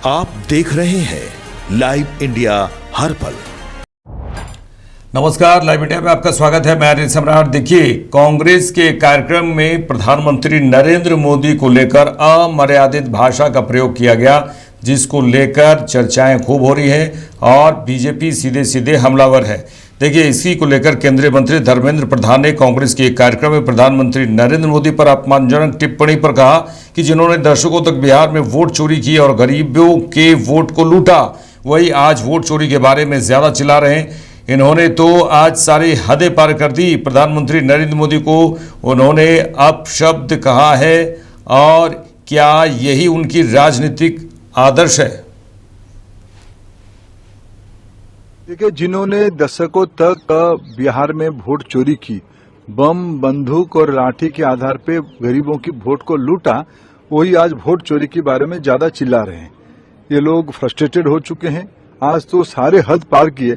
आप देख रहे हैं लाइव इंडिया हर पल। नमस्कार, लाइव इंडिया में आपका स्वागत है। मैं अनिल सम्राट। देखिए, कांग्रेस के कार्यक्रम में प्रधानमंत्री नरेंद्र मोदी को लेकर अमर्यादित भाषा का प्रयोग किया गया, जिसको लेकर चर्चाएं खूब हो रही हैं और बीजेपी सीधे सीधे हमलावर है। देखिए, इसी को लेकर केंद्रीय मंत्री धर्मेंद्र प्रधान ने कांग्रेस के एक कार्यक्रम में प्रधानमंत्री नरेंद्र मोदी पर अपमानजनक टिप्पणी पर कहा कि जिन्होंने दशकों तक बिहार में वोट चोरी की और गरीबों के वोट को लूटा, वही आज वोट चोरी के बारे में ज्यादा चिल्ला रहे हैं। इन्होंने तो आज सारी हदें पार कर दी। प्रधानमंत्री नरेंद्र मोदी को उन्होंने अपशब्द कहा है, और क्या यही उनकी राजनीतिक आदर्श है? देखिए, जिन्होंने दशकों तक बिहार में वोट चोरी की, बम, बंदूक और लाठी के आधार पे गरीबों की वोट को लूटा, वही आज वोट चोरी के बारे में ज्यादा चिल्ला रहे हैं। ये लोग फ्रस्ट्रेटेड हो चुके हैं। आज तो सारे हद पार किए।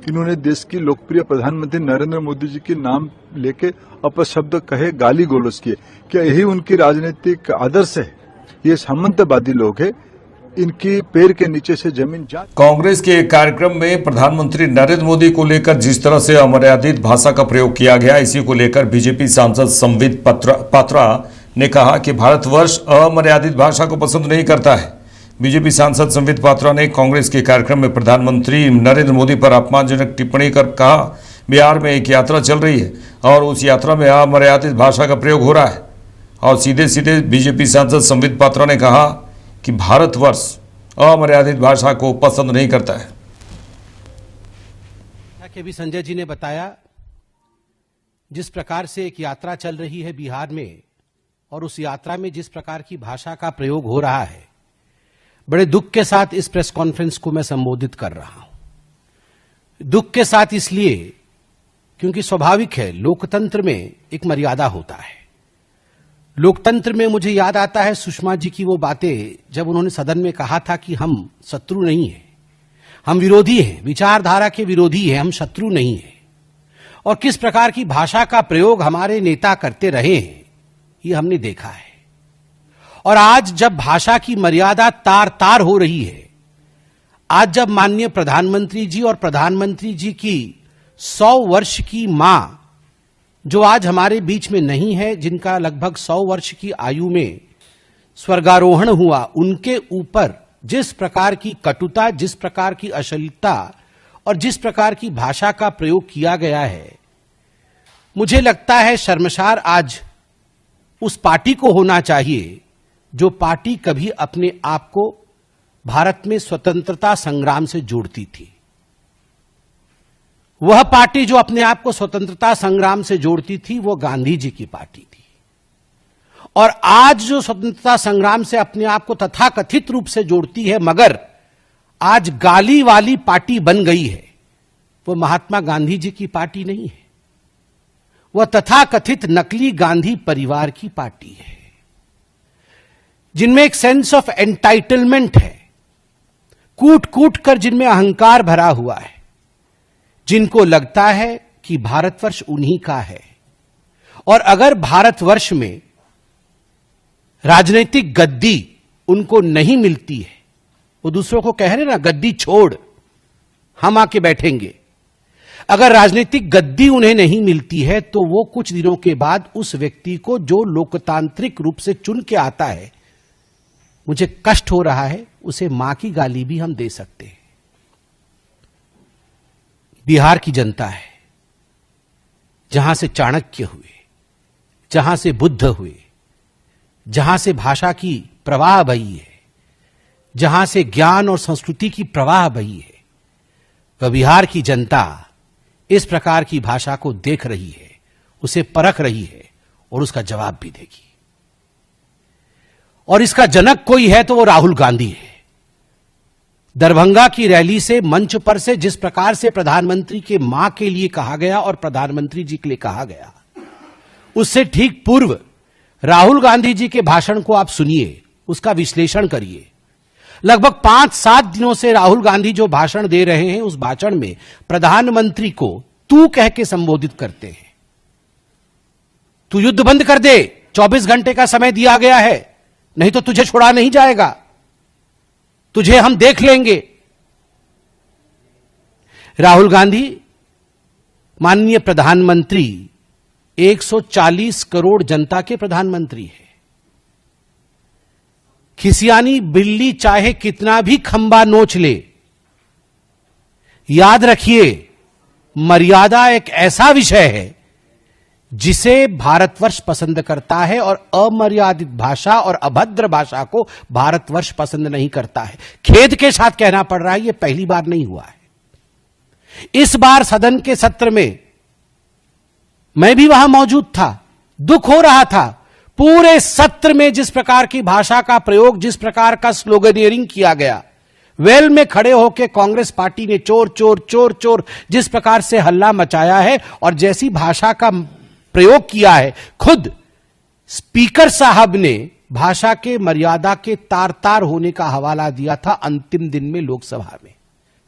इन्होंने देश की लोकप्रिय प्रधानमंत्री नरेंद्र मोदी जी के नाम लेके अपशब्द कहे, गाली गलौज किए। क्या यही उनकी राजनीतिक आदर्श है? ये सामंतवादी लोग हैं। इनकी पैर के नीचे से जमीन जा। कांग्रेस के एक कार्यक्रम में प्रधानमंत्री नरेंद्र मोदी को लेकर जिस तरह से अमर्यादित भाषा का प्रयोग किया गया, इसी को लेकर बीजेपी सांसद संबित पात्रा ने कहा कि भारतवर्ष अमर्यादित भाषा को पसंद नहीं करता है। बीजेपी सांसद संबित पात्रा ने कांग्रेस के कार्यक्रम में प्रधानमंत्री नरेंद्र मोदी पर अपमानजनक टिप्पणी कर कहा, बिहार में एक यात्रा चल रही है और उस यात्रा में अमर्यादित भाषा का प्रयोग हो रहा है। और सीधे सीधे बीजेपी सांसद संबित पात्रा ने कहा कि भारतवर्ष अमर्यादित भाषा को पसंद नहीं करता है। कि भी संजय जी ने बताया, जिस प्रकार से एक यात्रा चल रही है बिहार में और उस यात्रा में जिस प्रकार की भाषा का प्रयोग हो रहा है, बड़े दुख के साथ इस प्रेस कॉन्फ्रेंस को मैं संबोधित कर रहा हूं। दुख के साथ इसलिए क्योंकि स्वाभाविक है, लोकतंत्र में एक मर्यादा होता है। लोकतंत्र में मुझे याद आता है सुषमा जी की वो बातें, जब उन्होंने सदन में कहा था कि हम शत्रु नहीं हैं, हम विरोधी हैं, विचारधारा के विरोधी हैं, हम शत्रु नहीं हैं। और किस प्रकार की भाषा का प्रयोग हमारे नेता करते रहे हैं, ये हमने देखा है। और आज जब भाषा की मर्यादा तार तार हो रही है, आज जब माननीय प्रधानमंत्री जी और प्रधानमंत्री जी की 100 वर्ष की मां, जो आज हमारे बीच में नहीं है, जिनका लगभग 100 वर्ष की आयु में स्वर्गारोहण हुआ, उनके ऊपर जिस प्रकार की कटुता, जिस प्रकार की अश्लीलता और जिस प्रकार की भाषा का प्रयोग किया गया है, मुझे लगता है शर्मसार आज उस पार्टी को होना चाहिए जो पार्टी कभी अपने आप को भारत में स्वतंत्रता संग्राम से जोड़ती थी। वह पार्टी जो अपने आप को स्वतंत्रता संग्राम से जोड़ती थी, वो गांधी जी की पार्टी थी। और आज जो स्वतंत्रता संग्राम से अपने आप को तथाकथित रूप से जोड़ती है, मगर आज गाली वाली पार्टी बन गई है, वो महात्मा गांधी जी की पार्टी नहीं है। वह तथाकथित नकली गांधी परिवार की पार्टी है, जिनमें एक सेंस ऑफ एंटाइटलमेंट है, कूट कूट कर जिनमें अहंकार भरा हुआ है, जिनको लगता है कि भारतवर्ष उन्हीं का है। और अगर भारतवर्ष में राजनीतिक गद्दी उनको नहीं मिलती है, वो दूसरों को कह रहे ना, गद्दी छोड़, हम आके बैठेंगे। अगर राजनीतिक गद्दी उन्हें नहीं मिलती है, तो वो कुछ दिनों के बाद उस व्यक्ति को जो लोकतांत्रिक रूप से चुन के आता है, मुझे कष्ट हो रहा है, उसे मां की गाली भी हम दे सकते हैं। बिहार की जनता है, जहां से चाणक्य हुए, जहां से बुद्ध हुए, जहां से भाषा की प्रवाह बही है, जहां से ज्ञान और संस्कृति की प्रवाह बही है, वह बिहार की जनता इस प्रकार की भाषा को देख रही है, उसे परख रही है और उसका जवाब भी देगी। और इसका जनक कोई है तो वो राहुल गांधी है। दरभंगा की रैली से, मंच पर से जिस प्रकार से प्रधानमंत्री के मां के लिए कहा गया और प्रधानमंत्री जी के लिए कहा गया, उससे ठीक पूर्व राहुल गांधी जी के भाषण को आप सुनिए, उसका विश्लेषण करिए। लगभग 5-7 दिनों से राहुल गांधी जो भाषण दे रहे हैं, उस भाषण में प्रधानमंत्री को तू कह के संबोधित करते हैं। तू युद्ध बंद कर दे, 24 घंटे का समय दिया गया है, नहीं तो तुझे छोड़ा नहीं जाएगा। तुझे हम देख लेंगे। राहुल गांधी माननीय प्रधानमंत्री 140 करोड़ जनता के प्रधानमंत्री है। खिसियानी बिल्ली चाहे कितना भी खंबा नोच ले, याद रखिए मर्यादा एक ऐसा विषय है जिसे भारतवर्ष पसंद करता है और अमर्यादित भाषा और अभद्र भाषा को भारतवर्ष पसंद नहीं करता है। खेद के साथ कहना पड़ रहा है, यह पहली बार नहीं हुआ है। इस बार सदन के सत्र में मैं भी वहां मौजूद था, दुख हो रहा था। पूरे सत्र में जिस प्रकार की भाषा का प्रयोग, जिस प्रकार का स्लोगनियरिंग किया गया, वेल में खड़े होकर कांग्रेस पार्टी ने चोर चोर चोर चोर जिस प्रकार से हल्ला मचाया है और जैसी भाषा का प्रयोग किया है, खुद स्पीकर साहब ने भाषा के मर्यादा के तार तार होने का हवाला दिया था अंतिम दिन में लोकसभा में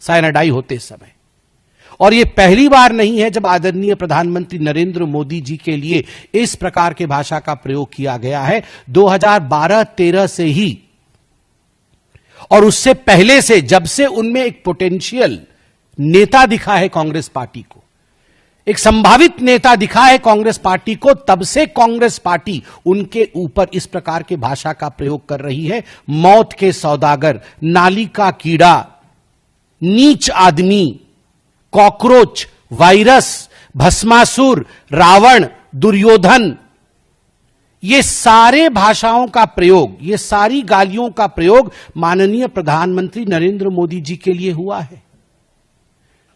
साइनाडाई होते समय। और यह पहली बार नहीं है जब आदरणीय प्रधानमंत्री नरेंद्र मोदी जी के लिए इस प्रकार के भाषा का प्रयोग किया गया है। 2012-13 से ही और उससे पहले से, जब से उनमें एक पोटेंशियल नेता दिखा है कांग्रेस पार्टी को, एक संभावित नेता दिखा है कांग्रेस पार्टी को, तब से कांग्रेस पार्टी उनके ऊपर इस प्रकार के भाषा का प्रयोग कर रही है। मौत के सौदागर, नाली का कीड़ा, नीच आदमी, कॉकरोच, वायरस, भस्मासुर, रावण, दुर्योधन, ये सारे भाषाओं का प्रयोग, ये सारी गालियों का प्रयोग माननीय प्रधानमंत्री नरेंद्र मोदी जी के लिए हुआ है।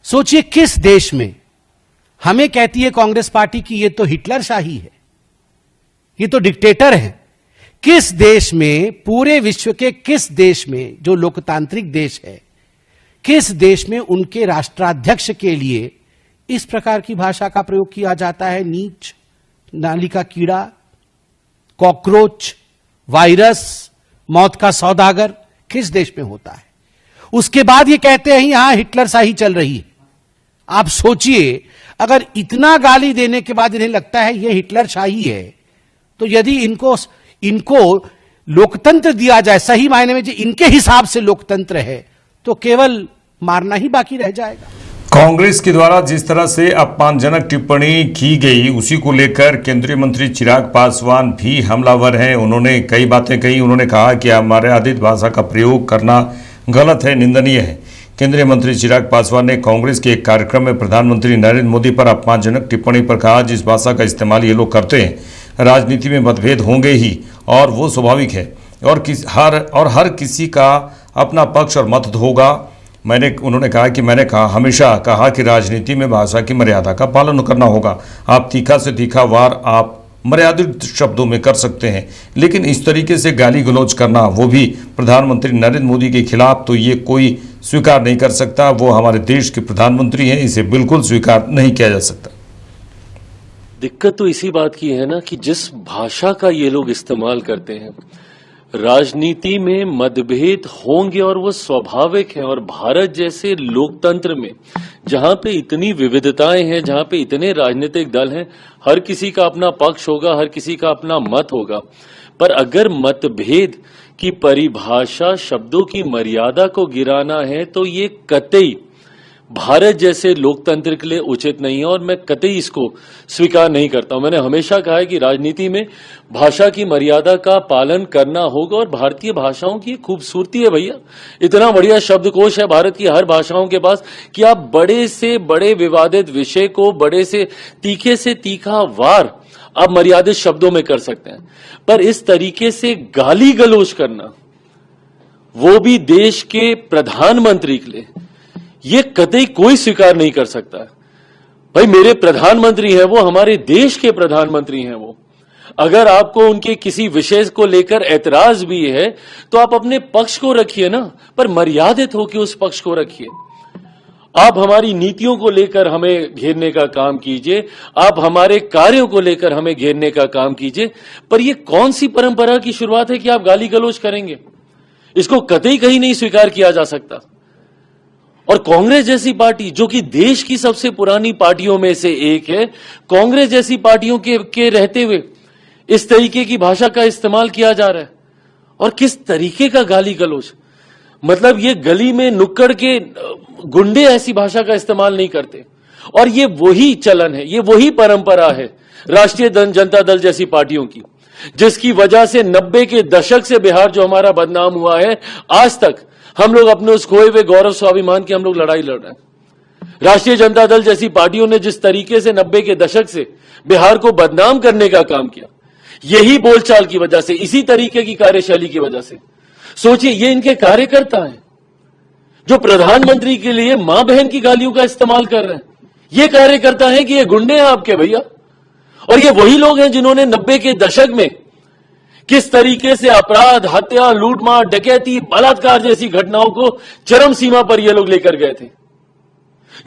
सोचिए किस देश में, हमें कहती है कांग्रेस पार्टी की ये तो हिटलर शाही है, ये तो डिक्टेटर है। किस देश में, पूरे विश्व के किस देश में जो लोकतांत्रिक देश है, किस देश में उनके राष्ट्राध्यक्ष के लिए इस प्रकार की भाषा का प्रयोग किया जाता है? नीच, नाली का कीड़ा, कॉकरोच, वायरस, मौत का सौदागर, किस देश में होता है? उसके बाद ये कहते हैं यहां हिटलर शाही चल रही है। आप सोचिए, अगर इतना गाली देने के बाद इन्हें लगता है यह हिटलर शाही है, तो यदि इनको लोकतंत्र दिया जाए, सही मायने में जो इनके हिसाब से लोकतंत्र है, तो केवल मारना ही बाकी रह जाएगा। कांग्रेस के द्वारा जिस तरह से अपमानजनक टिप्पणी की गई, उसी को लेकर केंद्रीय मंत्री चिराग पासवान भी हमलावर हैं। उन्होंने कई बातें कही। उन्होंने कहा कि अमर्यादित भाषा का प्रयोग करना गलत है, निंदनीय है। केंद्रीय मंत्री चिराग पासवान ने कांग्रेस के एक कार्यक्रम में प्रधानमंत्री नरेंद्र मोदी पर अपमानजनक टिप्पणी पर कहा, जिस भाषा का इस्तेमाल ये लोग करते हैं, राजनीति में मतभेद होंगे ही और वो स्वाभाविक है, और हर किसी का अपना पक्ष और मत होगा। उन्होंने कहा कि मैंने हमेशा कहा कि राजनीति में भाषा की मर्यादा का पालन करना होगा। आप तीखा से तीखा वार आप मर्यादित शब्दों में कर सकते हैं, लेकिन इस तरीके से गाली गलौज करना, वो भी प्रधानमंत्री नरेंद्र मोदी के खिलाफ, तो ये कोई स्वीकार नहीं कर सकता। वो हमारे देश के प्रधानमंत्री हैं, इसे बिल्कुल स्वीकार नहीं किया जा सकता। दिक्कत तो इसी बात की है ना कि जिस भाषा का ये लोग इस्तेमाल करते हैं, राजनीति में मतभेद होंगे और वो स्वाभाविक है। और भारत जैसे लोकतंत्र में जहां पे इतनी विविधताएं हैं, जहां पे इतने राजनीतिक दल हैं, हर किसी का अपना पक्ष होगा, हर किसी का अपना मत होगा, पर अगर मतभेद की परिभाषा शब्दों की मर्यादा को गिराना है, तो ये कतई भारत जैसे लोकतंत्र के लिए उचित नहीं है और मैं कतई इसको स्वीकार नहीं करता हूं। मैंने हमेशा कहा है कि राजनीति में भाषा की मर्यादा का पालन करना होगा और भारतीय भाषाओं की खूबसूरती है भैया। इतना बढ़िया शब्दकोश है भारत की हर भाषाओं के पास कि आप बड़े से बड़े विवादित विषय को बड़े से तीखा वार आप मर्यादित शब्दों में कर सकते हैं, पर इस तरीके से गाली गलौज करना, वो भी देश के प्रधानमंत्री के लिए, ये कतई कोई स्वीकार नहीं कर सकता है। भाई मेरे प्रधानमंत्री हैं वो, हमारे देश के प्रधानमंत्री हैं वो। अगर आपको उनके किसी विषय को लेकर ऐतराज भी है तो आप अपने पक्ष को रखिए ना, पर मर्यादित होकर उस पक्ष को रखिए। आप हमारी नीतियों को लेकर हमें घेरने का काम कीजिए, आप हमारे कार्यों को लेकर हमें घेरने का काम कीजिए, पर यह कौन सी परंपरा की शुरुआत है कि आप गाली गलौज करेंगे? इसको कतई कहीं नहीं स्वीकार किया जा सकता। और कांग्रेस जैसी पार्टी जो कि देश की सबसे पुरानी पार्टियों में से एक है, कांग्रेस जैसी पार्टियों के रहते हुए इस तरीके की भाषा का इस्तेमाल किया जा रहा है, और किस तरीके का गाली गलौज। मतलब ये गली में नुक्कड़ के गुंडे ऐसी भाषा का इस्तेमाल नहीं करते। और ये वही चलन है, ये वही परंपरा है राष्ट्रीय जनता दल जैसी पार्टियों की, जिसकी वजह से 90 के दशक से बिहार जो हमारा बदनाम हुआ है, आज तक हम लोग अपने उस खोए हुए गौरव स्वाभिमान की हम लोग लड़ाई लड़ रहे हैं। राष्ट्रीय जनता दल जैसी पार्टियों ने जिस तरीके से 90 के दशक से बिहार को बदनाम करने का काम किया, यही बोलचाल की वजह से, इसी तरीके की कार्यशैली की वजह से। सोचिए, ये इनके कार्यकर्ता हैं जो प्रधानमंत्री के लिए मां बहन की गालियों का इस्तेमाल कर रहे हैं। ये कार्यकर्ता हैं कि ये गुंडे हैं आपके भैया। और ये वही लोग हैं जिन्होंने 90 के दशक में किस तरीके से अपराध, हत्या, लूटमार, डकैती, बलात्कार जैसी घटनाओं को चरम सीमा पर ये लोग लेकर गए थे।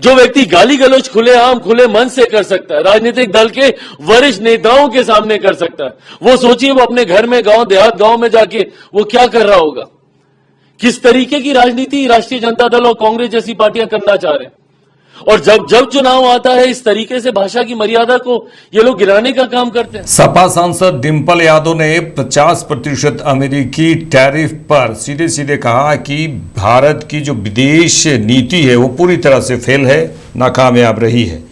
जो व्यक्ति गाली गलौज खुलेआम खुले मन से कर सकता है, राजनीतिक दल के वरिष्ठ नेताओं के सामने कर सकता है, वो सोचिए वो अपने घर में, गांव देहात गांव में जाके वो क्या कर रहा होगा। किस तरीके की राजनीति राष्ट्रीय जनता दल और कांग्रेस जैसी पार्टियां करना चाह रहे हैं। और जब चुनाव आता है, इस तरीके से भाषा की मर्यादा को ये लोग गिराने का काम करते हैं। सपा सांसद डिंपल यादव ने 50% अमेरिकी टैरिफ पर सीधे सीधे कहा कि भारत की जो विदेश नीति है वो पूरी तरह से फेल है, नाकामयाब रही है।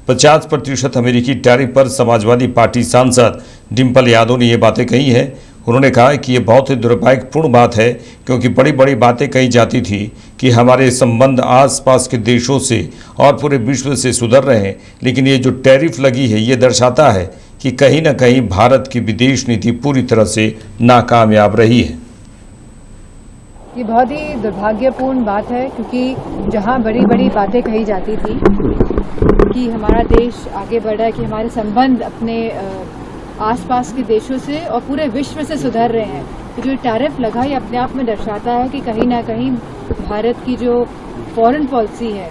50% अमेरिकी टैरिफ पर समाजवादी पार्टी सांसद डिंपल यादव ने ये बातें कही हैं। उन्होंने कहा कि ये बहुत ही दुर्भाग्यपूर्ण बात है, क्योंकि बड़ी बड़ी बातें कही जाती थी कि हमारे संबंध आसपास के देशों से और पूरे विश्व से सुधर रहे हैं, लेकिन ये जो टैरिफ लगी है ये दर्शाता है कि कहीं ना कहीं भारत की विदेश नीति पूरी तरह से नाकामयाब रही है। ये बहुत ही दुर्भाग्यपूर्ण बात है, क्योंकि जहाँ बड़ी बड़ी बातें कही जाती थी कि हमारा देश आगे बढ़ रहा है, कि हमारे संबंध अपने आसपास के देशों से और पूरे विश्व से सुधर रहे हैं, तो जो टैरिफ लगा ये अपने आप में दर्शाता है कि कहीं ना कहीं भारत की जो फॉरेन पॉलिसी है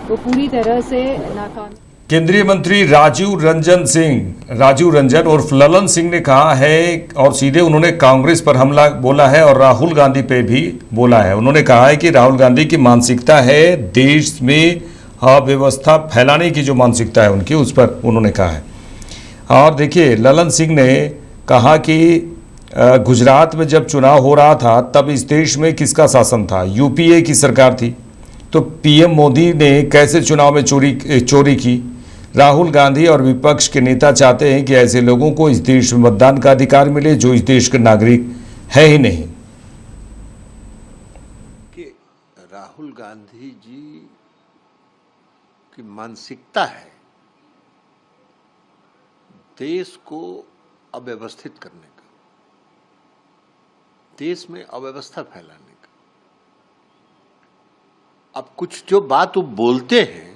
वो पूरी तरह से नाकाम। केंद्रीय मंत्री राजीव रंजन और ललन सिंह ने कहा है, और सीधे उन्होंने कांग्रेस पर हमला बोला है और राहुल गांधी पे भी बोला है। उन्होंने कहा है कि राहुल गांधी की मानसिकता है देश में अव्यवस्था फैलाने की, जो मानसिकता है उनकी, उस पर उन्होंने कहा है। और देखिए, ललन सिंह ने कहा कि गुजरात में जब चुनाव हो रहा था तब इस देश में किसका शासन था? यूपीए की सरकार थी। तो पीएम मोदी ने कैसे चुनाव में चोरी की? राहुल गांधी और विपक्ष के नेता चाहते हैं कि ऐसे लोगों को इस देश में मतदान का अधिकार मिले जो इस देश के नागरिक है ही नहीं। कि राहुल गांधी जी की मानसिकता है देश को अव्यवस्थित करने का, देश में अव्यवस्था फैलाने का। अब कुछ जो बात वो बोलते हैं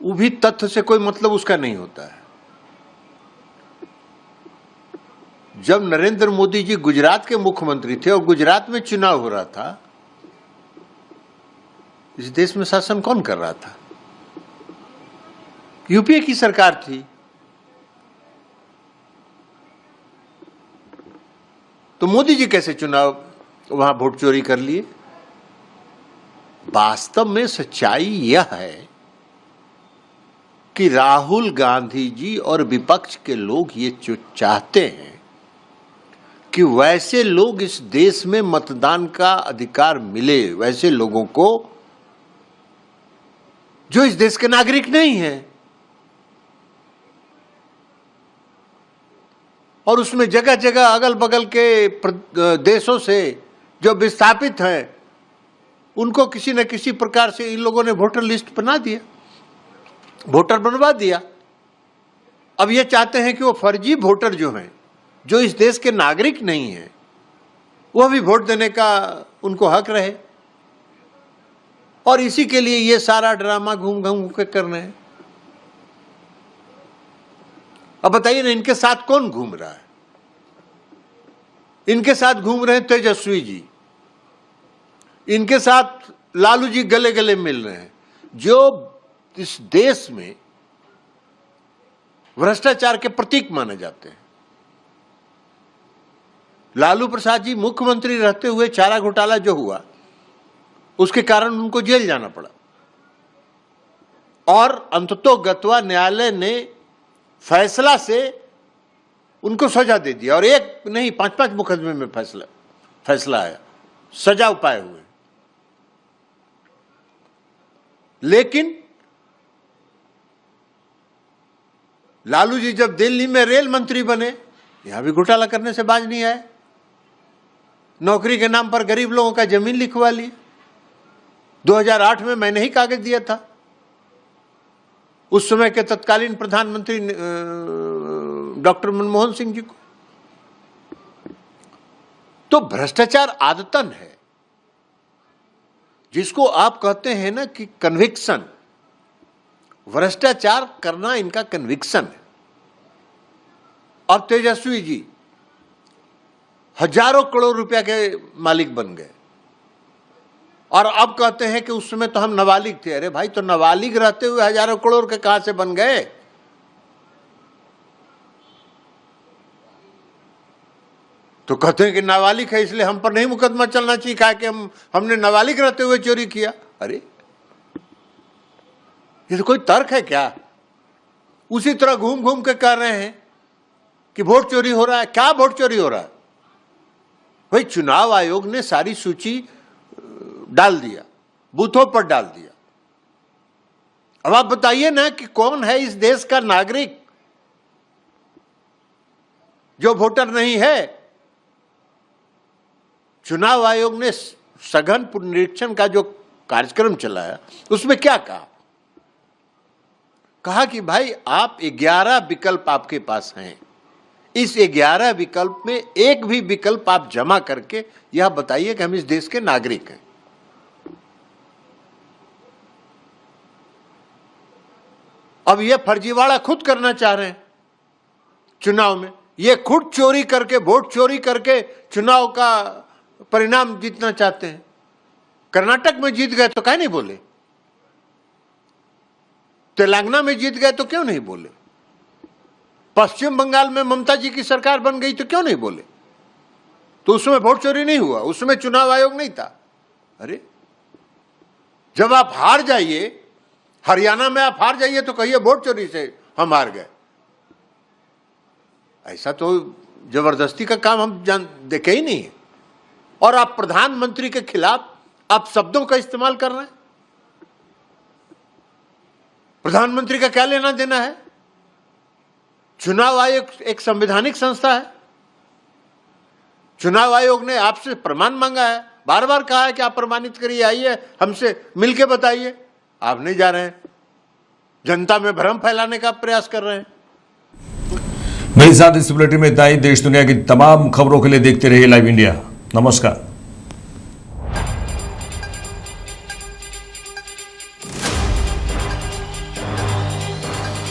वो भी तथ्य से कोई मतलब उसका नहीं होता है। जब नरेंद्र मोदी जी गुजरात के मुख्यमंत्री थे और गुजरात में चुनाव हो रहा था, इस देश में शासन कौन कर रहा था? यूपीए की सरकार थी। तो मोदी जी कैसे चुनाव वहां वोट चोरी कर लिए? वास्तव में सच्चाई यह है कि राहुल गांधी जी और विपक्ष के लोग ये चाहते हैं कि वैसे लोग इस देश में मतदान का अधिकार मिले, वैसे लोगों को जो इस देश के नागरिक नहीं हैं। और उसमें जगह जगह अगल बगल के देशों से जो विस्थापित हैं उनको किसी न किसी प्रकार से इन लोगों ने वोटर लिस्ट बना दिया, वोटर बनवा दिया। अब ये चाहते हैं कि वो फर्जी वोटर जो हैं, जो इस देश के नागरिक नहीं हैं, वो भी वोट देने का उनको हक रहे। और इसी के लिए ये सारा ड्रामा घूम घूम के कर रहे हैं। अब बताइए ना, इनके साथ कौन घूम रहा है? इनके साथ घूम रहे हैं तेजस्वी जी, इनके साथ लालू जी गले गले मिल रहे हैं, जो इस देश में भ्रष्टाचार के प्रतीक माने जाते हैं। लालू प्रसाद जी मुख्यमंत्री रहते हुए चारा घोटाला जो हुआ उसके कारण उनको जेल जाना पड़ा, और अंततोगत्वा न्यायालय ने फैसला से उनको सजा दे दिया, और एक नहीं 5-5 मुकदमे में फैसला आया। सजाव पाए हुए। लेकिन लालू जी जब दिल्ली में रेल मंत्री बने, यहां भी घोटाला करने से बाज नहीं आए। नौकरी के नाम पर गरीब लोगों का जमीन लिखवा लिए। 2008 में मैंने ही कागज दिया था उस समय के तत्कालीन प्रधानमंत्री डॉक्टर मनमोहन सिंह जी को। तो भ्रष्टाचार आदतन है, जिसको आप कहते हैं ना कि कन्विक्शन, भ्रष्टाचार करना इनका कन्विक्शन है। अब तेजस्वी जी हजारों करोड़ रुपया के मालिक बन गए और अब कहते हैं कि उस समय तो हम नाबालिग थे। अरे भाई, तो नाबालिग रहते हुए हजारों करोड़ के कहां से बन गए? तो कहते हैं कि नाबालिग है इसलिए हम पर नहीं मुकदमा चलना चाहिए, कहा कि हमने नाबालिग रहते हुए चोरी किया। अरे ये तो कोई तर्क है क्या? उसी तरह घूम घूम के कह रहे हैं कि वोट चोरी हो रहा है। क्या वोट चोरी हो रहा है भाई? चुनाव आयोग ने सारी सूची डाल दिया, बूथों पर डाल दिया। अब आप बताइए ना कि कौन है इस देश का नागरिक जो वोटर नहीं है? चुनाव आयोग ने सघन पुनरीक्षण का जो कार्यक्रम चलाया उसमें क्या कहा? कहा कि भाई आप 11 विकल्प आपके पास हैं, इस 11 विकल्प में एक भी विकल्प आप जमा करके यह बताइए कि हम इस देश के नागरिक हैं। अब ये फर्जीवाड़ा खुद करना चाह रहे हैं चुनाव में। ये खुद चोरी करके, वोट चोरी करके चुनाव का परिणाम जीतना चाहते हैं। कर्नाटक में जीत गए तो काहे नहीं बोले? तेलंगाना में जीत गए तो क्यों नहीं बोले? पश्चिम बंगाल में ममता जी की सरकार बन गई तो क्यों नहीं बोले? तो उसमें वोट चोरी नहीं हुआ, उसमें चुनाव आयोग नहीं था। अरे जब आप हार जाइए, हरियाणा में आप हार जाइए तो कहिए वोट चोरी से हम हार गए। ऐसा तो जबरदस्ती का काम हम देखे ही नहीं है। और आप प्रधानमंत्री के खिलाफ आप शब्दों का इस्तेमाल कर रहे हैं। प्रधानमंत्री का क्या लेना देना है? चुनाव आयोग एक संवैधानिक संस्था है। चुनाव आयोग ने आपसे प्रमाण मांगा है, बार बार कहा है कि आप प्रमाणित करिए, आइए हमसे मिलके बताइए। आप नहीं जा रहे हैं, जनता में भ्रम फैलाने का प्रयास कर रहे हैं। मेरे साथ इस बुलेटिन में इतना ही। देश दुनिया की तमाम खबरों के लिए देखते रहिए लाइव इंडिया। नमस्कार।